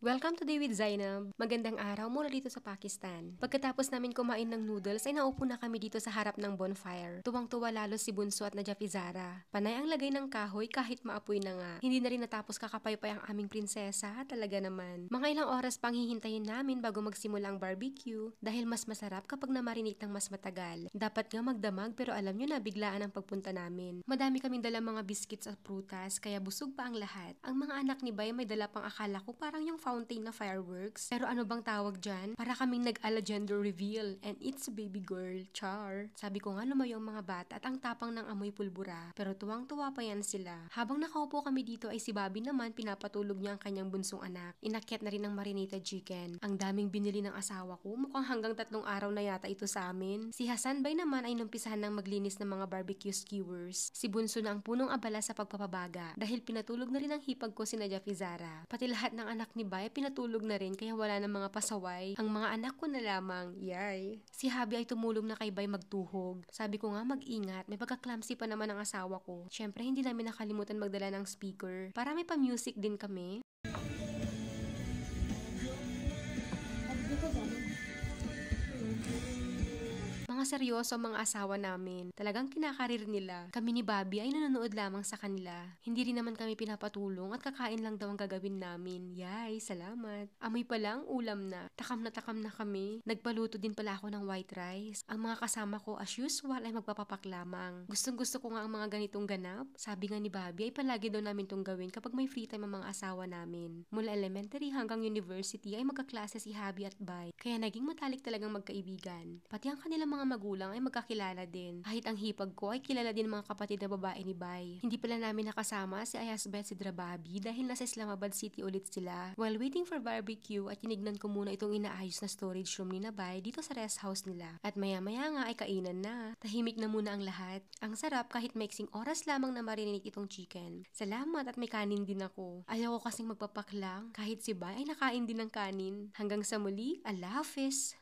Welcome to Day with Zainab. Magandang araw mula dito sa Pakistan. Pagkatapos namin kumain ng noodles ay naupo na kami dito sa harap ng bonfire. Tuwang-tuwa lalo si Bunso at Najafizara. Panay ang lagay ng kahoy kahit maapoy na nga. Hindi na rin natapos kakapaypay ang aming prinsesa, talaga naman. Mga ilang oras pang hihintayin namin bago magsimula ang barbecue dahil mas masarap kapag namarinate ng mas matagal. Dapat nga magdamag pero alam nyo na biglaan ang pagpunta namin. Madami kaming dalang mga biscuits at prutas kaya busog pa ang lahat. Ang mga anak ni Bay may dala pang akala ko parang yung fountain na fireworks. Pero ano bang tawag dyan? Para kaming nag-ala gender reveal. And it's a baby girl, char. Sabi ko nga lumayo ang mga bata at ang tapang ng amoy pulbura. Pero tuwang-tuwa pa yan sila. Habang nakaupo kami dito ay si Bobby naman pinapatulog niya ang kanyang bunsong anak. Inakyat na rin ang marinated chicken. Ang daming binili ng asawa ko. Mukhang hanggang 3 araw na yata ito sa amin. Si Hasan Bay naman ay numpisahan ng maglinis ng mga barbecue skewers. Si Bunso na ang punong abala sa pagpapabaga dahil pinatulog na rin ang hipag ko si Najafizara. Pati lahat ng anak ni Bay pinatulog na rin kaya wala na mga pasaway. Ang mga anak ko na lamang, yay. Si Habi ay tumulong na kay Bay magtuhog. Sabi ko nga mag-ingat, may pagka-clumsy pa naman ang asawa ko. Syempre hindi namin nakalimutan magdala ng speaker. Para may pa-music din kami. Mga seryoso ang mga asawa namin. Talagang kinakarir nila. Kami ni Bobby ay nanonood lamang sa kanila. Hindi rin naman kami pinapatulong at kakain lang daw ang gagawin namin. Yay, salamat. Amoy pa lang, ulam na. Takam na kami. Nagpaluto din pala ako ng white rice. Ang mga kasama ko as usual ay magpapapak lamang. Gustong gusto ko nga ang mga ganitong ganap. Sabi nga ni Bobby ay palagi daw namin tong gawin kapag may free time ang mga asawa namin. Mula elementary hanggang university ay magkaklase si Habi at Bay. Kaya naging matalik talagang magkaibigan. Pati ang kanilang mga magulang ay magkakilala din. Kahit ang hipag ko ay kilala din mga kapatid na babae ni Bay. Hindi pala namin nakasama si Ayasbet si Drababi dahil nasa Islamabad City ulit sila. While waiting for barbecue ay tinignan ko muna itong inaayos na storage room ni Bay dito sa rest house nila. At maya-maya nga ay kainan na. Tahimik na muna ang lahat. Ang sarap kahit maiksing oras lamang na marinate itong chicken. Salamat at may kanin din ako. Ayaw ko kasing magpapaklang kahit si Bay ay nakain din ng kanin. Hanggang sa muli, Allah Hafiz!